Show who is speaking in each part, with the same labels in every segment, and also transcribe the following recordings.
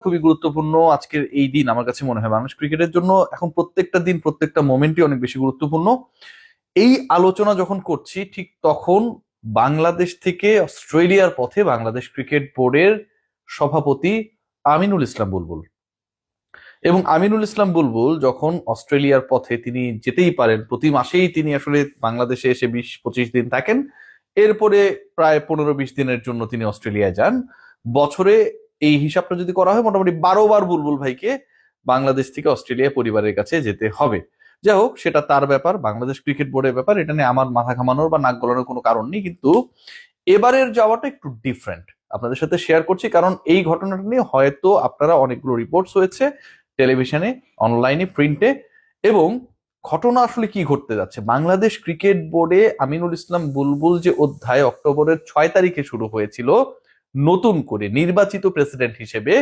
Speaker 1: খুবই গুরুত্বপূর্ণ আজকের এই দিন আমার কাছে মনে হয় বাংলাদেশ ক্রিকেটের জন্য এখন প্রত্যেকটা দিন প্রত্যেকটা মোমেন্টই অনেক বেশি গুরুত্বপূর্ণ। এই আলোচনা যখন করছি ঠিক তখন বাংলাদেশ থেকে অস্ট্রেলিয়ার পথে বাংলাদেশ ক্রিকেট বোর্ডের সভাপতি আমিনুল ইসলাম বুলবুল। এবং আমিনুল ইসলাম বুলবুল যখন অস্ট্রেলিয়ার পথে তিনি যেতেই পারেন, প্রতি মাসেই তিনি আসলে বাংলাদেশে এসে 20-25 দিন থাকেন, এরপরে প্রায় 15-20 দিনের জন্য তিনি অস্ট্রেলিয়ায় যান। বছরে এই হিসাবটা যদি করা হয় মোটামুটি 12 বার বুলবুল ভাইকে বাংলাদেশ থেকে অস্ট্রেলিয়া পরিবারের কাছে যেতে হবে। যাই হোক, সেটা তার ব্যাপার, বাংলাদেশ ক্রিকেট বোর্ডের ব্যাপার, এটা নিয়ে আমার মাথা ঘামানোর বা নাক গলানোর কোনো কারণ নেই। কিন্তু এবারের যাওয়াটা একটু ডিফারেন্ট, আপনাদের সাথে শেয়ার করছি কারণ এই ঘটনাটা নিয়ে হয়তো আপনারা অনেকগুলো রিপোর্টস হয়েছে টেলিভিশনে, অনলাইনে, প্রিন্টে। এবং ঘটনা আসলে কি ঘটতে যাচ্ছে, বাংলাদেশ ক্রিকেট বোর্ডে আমিনুল ইসলাম বুলবুল যে অধ্যায় অক্টোবরের 6 তারিখে শুরু হয়েছিল নতুন করে নির্বাচিত প্রেসিডেন্ট হিসেবে,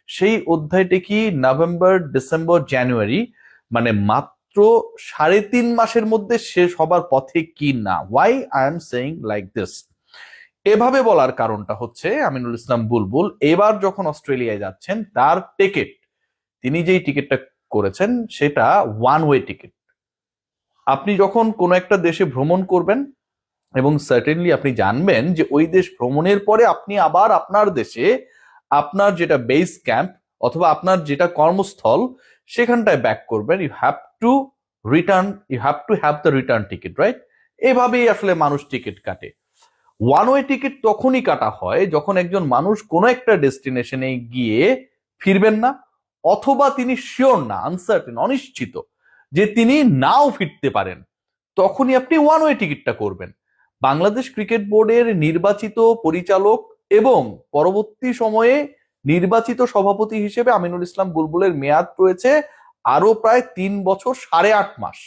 Speaker 1: সেই অধ্যায়টি কি নভেম্বর, ডিসেম্বর, জানুয়ারি, মানে মাত্র 3.5 মাসের মধ্যে শেষ হবার পথে কি না? Why I am saying like this? এভাবে বলার কারণটা হচ্ছে আমিনুল ইসলাম বুলবুল এবার যখন অস্ট্রেলিয়ায় যাচ্ছেন তার টিকিট, তিনি যেই টিকিটটা করেছেন সেটা ওয়ান ওয়ে টিকিট। আপনি যখন কোনো একটা দেশে ভ্রমণ করবেন এবং সার্টেনলি আপনি জানবেন যে ওই দেশ ভ্রমণের পরে আপনি আবার আপনার দেশে আপনার যেটা বেস ক্যাম্প অথবা আপনার যেটা কর্মস্থল সেখানটায় ব্যাক করবেন, you have to have the return ticket, right? এভাবেই আসলে মানুষ টিকিট কাটে। ওয়ান ওয়ে টিকিট তখনই কাটা হয় যখন একজন মানুষ কোনো একটা ডেস্টিনেশনে গিয়ে ফিরবেন না, অথবা তিনি শিওর না, আনসার্টেন, অনিশ্চিত যে তিনি নাও ফিরতে পারেন, তখনই আপনি ওয়ান ওয়ে টিকিটটা করবেন। বাংলাদেশ ক্রিকেট বোর্ডের নির্বাচিত পরিচালক এবং পরবর্তী সময়ে নির্বাচিত সভাপতি হিসেবে আমিনুল ইসলাম বুলবুলের মেয়াদ রয়েছে আরো প্রায় 3 বছর 8.5 মাস।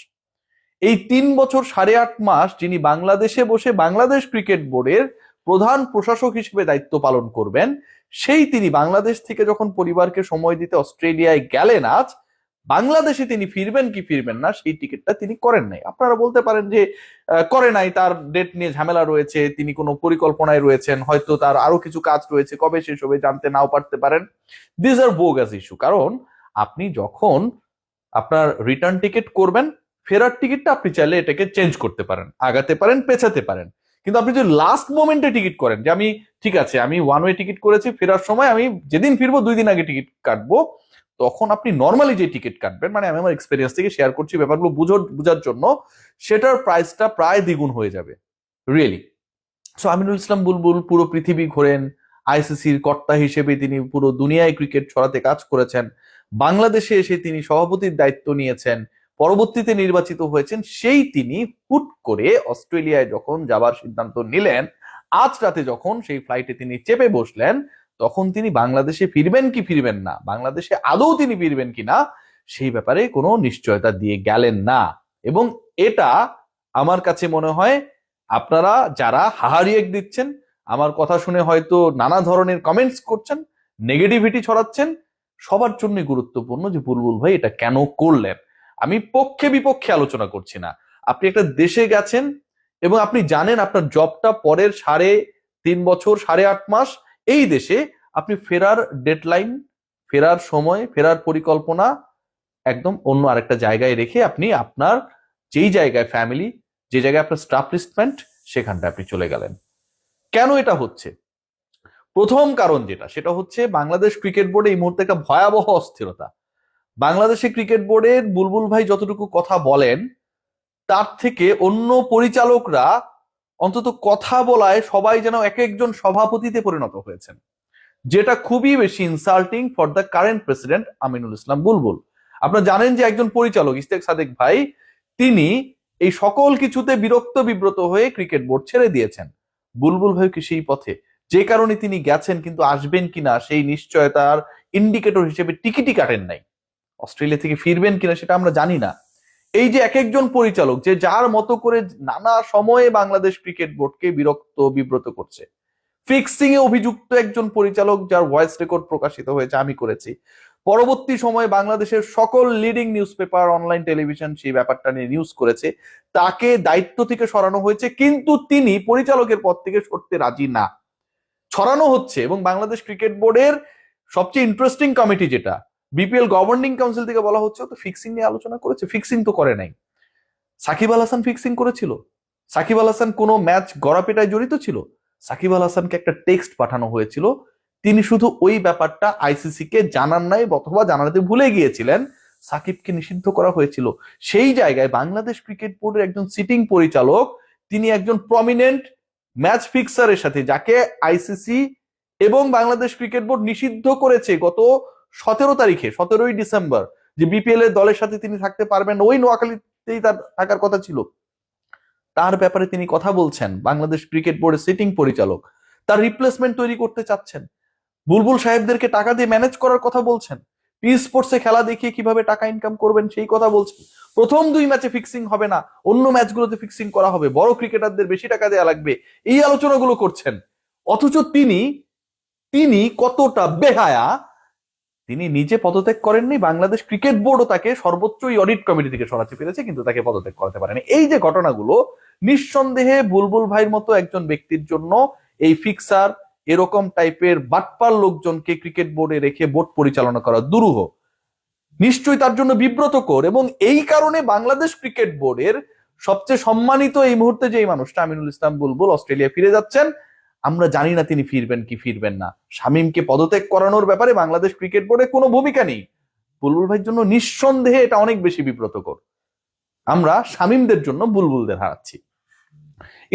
Speaker 1: এই 3 বছর 8.5 মাস যিনি বাংলাদেশে বসে বাংলাদেশ ক্রিকেট বোর্ডের প্রধান প্রশাসক হিসেবে দায়িত্ব পালন করবেন, সেই তিনি বাংলাদেশ থেকে যখন পরিবারকে সময় দিতে অস্ট্রেলিয়ায় গেলেন, আজ বাংলাদেশে তিনি ফিরবেন কি ফিরবেন না সেই টিকিটটা তিনি করেন নাই। আপনারা বলতে পারেন যে করে নাই, তার ডেট নিয়ে ঝামেলা রয়েছে, তিনি কোনো পরিকল্পনায় রয়েছেন, হয়তো তার আরো কিছু কাজ রয়েছে, কবে শেষ হবে জানতে নাও পারতে পারেন। This are bogus issue. কারণ আপনি যখন আপনার রিটার্ন টিকিট করবেন, ফেরার টিকিটটা আপনি চাইলে এটাকে চেঞ্জ করতে পারেন, আগাতে পারেন, পেছাতে পারেন। কিন্তু আপনি যদি লাস্ট মোমেন্টে টিকিট করেন যে আমি ঠিক আছে আমি ওয়ান ওয়ে টিকিট করেছি, ফেরার সময় আমি যেদিন ফিরবো 2 দিন আগে টিকিট কাটবো, তখন আপনি নর্মালি যে টিকিট কাটবেন, মানে আমি আমার এক্সপিরিয়েন্স থেকে শেয়ার করছি ব্যাপারগুলো বোঝার জন্য, সেটার প্রাইসটা প্রায় দ্বিগুণ হয়ে যাবে, রিয়েলি। সো আমিনুল ইসলাম বুলবুল পুরো পৃথিবী ঘোরেন, আইসিসির কর্তা হিসেবে তিনি পুরো দুনিয়ায় ক্রিকেট ছড়াতে কাজ করেছেন, বাংলাদেশে এসে তিনি সভাপতির দায়িত্ব নিয়েছেন, পরবর্তীতে নির্বাচিত হয়েছেন, সেই তিনি হুট করে অস্ট্রেলিয়ায় যখন যাবার সিদ্ধান্ত নিলেন, আজ রাতে যখন সেই ফ্লাইটে তিনি চেপে বসলেন, তখন তিনি বাংলাদেশে ফিরবেন কি ফিরবেন না, বাংলাদেশে আদৌ তিনি ফিরবেন কিনা, সেই ব্যাপারে কোনো নিশ্চয়তা দিয়ে গেলেন না। এবং এটা আমার কাছে মনে হয় আপনারা যারা হাহারিয়েক দিচ্ছেন, আমার কথা শুনে হয়তো নানা ধরনের কমেন্টস করছেন, নেগেটিভিটি ছড়াচ্ছেন, সবার জন্য গুরুত্বপূর্ণ যে বুলবুল ভাই এটা কেন করলেন। আমি পক্ষে বিপক্ষে আলোচনা করছি না। আপনি একটা দেশে গেছেন এবং আপনি জানেন আপনার জবটা পরের 3.5 বছর 8.5 মাস এই দেশে, আপনি ফেরার ডেডলাইন, ফেরার সময়, ফেরার পরিকল্পনা একদম অন্য আরেকটা জায়গায় রেখে আপনি আপনার যেই জায়গায় ফ্যামিলি, যে জায়গায় আপনার স্টাবলিশমেন্ট, সেখানটা আপনি চলে গেলেন। কেন এটা হচ্ছে? প্রথম কারণ যেটা, সেটা হচ্ছে বাংলাদেশ ক্রিকেট বোর্ডে এই মুহূর্তে একটা ভয়াবহ অস্থিরতা। বাংলাদেশে ক্রিকেট বোর্ডের বুলবুল ভাই যতটুকু কথা বলেন, তার থেকে অন্য পরিচালকরা অন্তত কথা বলায় সবাই যেন এক একজন সভাপতিতে পরিণত হয়েছেন, যেটা খুবই বেশি insulting for the current president Aminul Islam Bulbul. আপনারা জানেন যে একজন পরিচালক ইশতেক সাদেক ভাই, তিনি এই সকল কিছুতে বিরক্ত বিব্রত হয়ে ক্রিকেট বোর্ড ছেড়ে দিয়েছেন। বুলবুল ভাই কি সেই পথে, যে কারণে তিনি গেছেন কিন্তু আসবেন কিনা সেই নিশ্চয়তার ইন্ডিকেটর হিসেবে টিকিটই কাটেন নাই। অস্ট্রেলিয়া থেকে ফিরবেন কিনা সেটা আমরা জানি না। এই যে এক একজন পরিচালক যে যার মতো করে নানা সময়ে বাংলাদেশ ক্রিকেট বোর্ডকে বিরক্ত বিব্রত করছে, ফিক্সিং এ অভিযুক্ত একজন পরিচালক যার ভয়েস রেকর্ড প্রকাশিত হয়েছে, আমি করেছি, পরবর্তী সময়ে বাংলাদেশের সকল leading news paper, online television সেই ব্যাপারটা নিয়ে নিউজ করেছে, তাকে দায়িত্ব থেকে সরানো হয়েছে, কিন্তু তিনি পরিচালকের পদ থেকে সরতে রাজি না। ছড়ানো হচ্ছে এবং বাংলাদেশ ক্রিকেট বোর্ডের সবচেয়ে ইন্টারেস্টিং কমিটি যেটা বিপিএল গভর্নিং কাউন্সিল থেকে বলা হচ্ছে তো ফিক্সিং নিয়ে আলোচনা করেছে, ফিক্সিং তো করে নাই। সাকিব আল হাসান ফিক্সিং করেছিল? সাকিব আল হাসান কোনো ম্যাচ গড়াপেটায় জড়িত ছিল? সাকিব আল হাসানকে একটা টেক্সট পাঠানো হয়েছিল, তিনি শুধু ওই ব্যাপারটা আইসিসি কে জানান নাই অথবা জানাতে ভুলে গিয়েছিলেন, সাকিবকে নিষিদ্ধ করা হয়েছিল। সেই জায়গায় বাংলাদেশ ক্রিকেট বোর্ডের একজন সিটিং পরিচালক, তিনি একজন প্রমিনেন্ট ম্যাচ ফিক্সারের সাথে, যাকে আইসিসি এবং বাংলাদেশ ক্রিকেট বোর্ড নিষিদ্ধ করেছে গত 17 তারিখে, 17ই ডিসেম্বর, যে বিপিএল এর দলের সাথে তিনি থাকতে পারবেন, ওই নোয়াখালীতেই তার থাকার কথা ছিল, তার ব্যাপারে তিনি কথা বলছেন। বাংলাদেশ ক্রিকেট বোর্ডের সিটিং পরিচালক তার রিপ্লেসমেন্ট তৈরি করতে চাচ্ছেন, বুলবুল সাহেবদেরকে টাকা দিয়ে ম্যানেজ করার কথা বলছেন, পি স্পোর্টসে খেলা দেখিয়ে কিভাবে টাকা ইনকাম করবেন সেই কথা বলছেন। প্রথম 2 ম্যাচে ফিক্সিং হবে না, অন্য ম্যাচগুলোতে ফিক্সিং করা হবে, বড় ক্রিকেটারদের বেশি টাকা দেওয়া লাগবে, এই আলোচনাগুলো করছেন। অথচ তিনি তিনি কতটা বেহায়া, তিনি নিজে পদত্যাগ করেননি, বাংলাদেশ ক্রিকেট বোর্ডও তাকে সর্বোচ্চ অডিট কমিটি থেকে সরাতে পেরেছে, কিন্তু তাকে পদত্যাগ করাতে পারেনি। এই যে ঘটনাগুলো, নিঃসন্দেহে বুলবুল ভাইয়ের মতো একজন ব্যক্তির জন্য এই ফিক্সার, এরকম টাইপের বাটপার লোকজনকে ক্রিকেট বোর্ডে রেখে বোর্ড পরিচালনা করা দুরূহ, নিশ্চয়ই তার জন্য বিব্রতকর। এবং এই কারণে বাংলাদেশ ক্রিকেট বোর্ডের সবচেয়ে সম্মানিত এই মুহূর্তে যে মানুষটা আমিনুল ইসলাম বুলবুল অস্ট্রেলিয়া ফিরে যাচ্ছেন, আমরা জানি না তিনি ফিরবেন কি ফিরবেন না। শামীমকে পদত্যাগ করানোর ব্যাপারে বাংলাদেশ ক্রিকেট বোর্ডে কোনো ভূমিকা নেই। বুলবুল ভাইয়ের জন্য নিঃসন্দেহে এটা অনেক বেশি বিব্রতকর। আমরা শামীমদের জন্য বুলবুলদের হারাচ্ছি।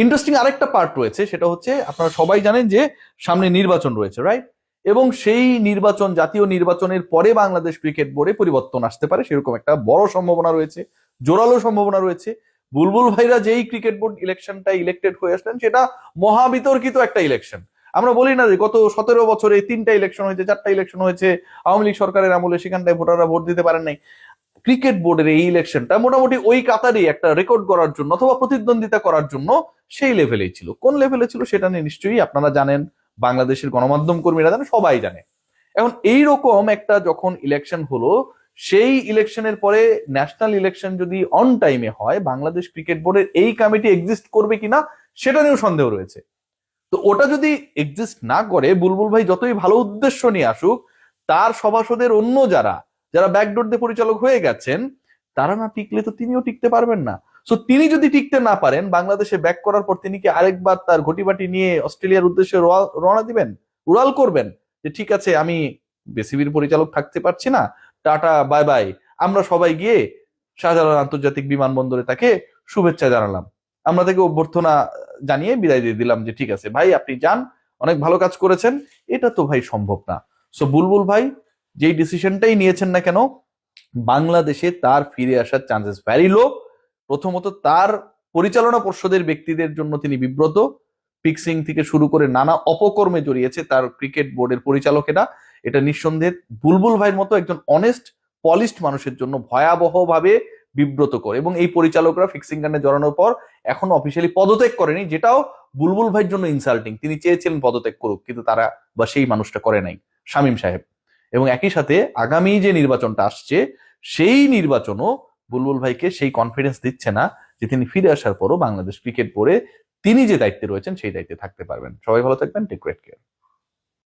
Speaker 1: ইন্টারেস্টিং আরেকটা পার্ট রয়েছে, সেটা হচ্ছে আপনারা সবাই জানেন যে সামনে নির্বাচন রয়েছে, রাইট? এবং সেই নির্বাচন, জাতীয় নির্বাচনের পরে বাংলাদেশ ক্রিকেট বোর্ডে পরিবর্তন আসতে পারে, সেরকম একটা বড় সম্ভাবনা রয়েছে, জোরালো সম্ভাবনা রয়েছে। বুলবুল ভাইরা যেই ক্রিকেট বোর্ড ইলেকশনটা ইলেক্টেড হয়ে আসলেন, সেটা মহাবিতর্কিত একটা ইলেকশন। আমরা বলি না যে গত 17 বছরে 3টা ইলেকশন হয়েছে, 4টা ইলেকশন হয়েছে আওয়ামী লীগ সরকারের আমলে, সেখানটায় ভোটাররা ভোট দিতে পারেন নাই। ক্রিকেট বোর্ডের এই ইলেকশনটা মোটামুটি ওই কাতারই একটা রেকর্ড করার জন্য অথবা প্রতিদ্বন্দ্বিতা করার জন্য সেই লেভেলেই ছিল। কোন লেভেলে ছিল সেটা নিয়ে নিশ্চয়ই আপনারা জানেন, বাংলাদেশের গণমাধ্যম কর্মীরা জানেন, সবাই জানে। এখন এইরকম একটা যখন ইলেকশন হলো, সেই ইলেকশনের পরে ন্যাশনাল ইলেকশন যদি অন টাইমে হয়, বাংলাদেশ ক্রিকেট বোর্ডের এই কমিটি এক্সিস্ট করবে কিনা সেটা নিয়েও সন্দেহ রয়েছে। তো ওটা যদি এক্সিস্ট না করে, বুলবুল ভাই যতই ভালো উদ্দেশ্য নিয়ে আসুক, তার সভাসদের অন্য যারা যারা ব্যাকডোর দিয়ে পরিচালক হয়ে গেছেন, তারা না টিকলে তো তিনিও টিকতে পারবেন না। সো তিনি যদি টিকতে না পারেন, বাংলাদেশে ব্যাক করার পর তিনি কি আরেকবার তার ঘটিবাটি নিয়ে অস্ট্রেলিয়ার উদ্দেশ্যে রওনা দিবেন, উড়াল করবেন যে ঠিক আছে আমি বিসিবির পরিচালক থাকতে পারছি না, টাটা বাই বাই, আমরা সবাই গিয়ে শাহজালাল আন্তর্জাতিক বিমানবন্দরে তাকে শুভেচ্ছা জানালাম, আমরা তাকে অভ্যর্থনা জানিয়ে বিদায় দিয়ে দিলাম যে ঠিক আছে ভাই আপনি যান, অনেক ভালো কাজ করেছেন? এটা তো ভাই সম্ভব না। সো বুলবুল ভাই যেই ডিসিশনটাই নিয়েছেন না কেন, বাংলাদেশে তার ফিরে আসার চান্সেস ভ্যারি লো। প্রথমত তার পরিচালনা পর্ষদের ব্যক্তিদের জন্য তিনি বিব্রত, ফিক্সিং থেকে শুরু করে নানা অপকর্মে জড়িয়েছে তার ক্রিকেট বোর্ডের পরিচালকেরা। এটা নিঃসন্দেহে বুলবুল ভাইয়ের মতো একজন অনেস্ট পলিশড মানুষের জন্য ভয়াবহভাবে বিব্রতকর। এবং এই পরিচালকরা ফিক্সিং কাণ্ডে জড়ানোর পর এখনো অফিসিয়ালি পদত্যাগ করেনি, যেটাও বুলবুল ভাইয়ের জন্য ইনসাল্টিং। তিনি চেয়েছিলেন পদত্যাগ করুক, কিন্তু তারা বা সেই মানুষটা করে নাই, শামীম সাহেব। এবং একই সাথে আগামী যে নির্বাচনটা আসছে, সেই নির্বাচনও বুলবুল ভাইকে সেই কনফিডেন্স দিচ্ছে না যে তিনি ফিরে আসার পরও বাংলাদেশ ক্রিকেট বোর্ডে তিনি যে দায়িত্বে রয়েছেন সেই দায়িত্বে থাকতে পারবেন। সবাই ভালো থাকবেন, টেক গ্রেট কেয়ার।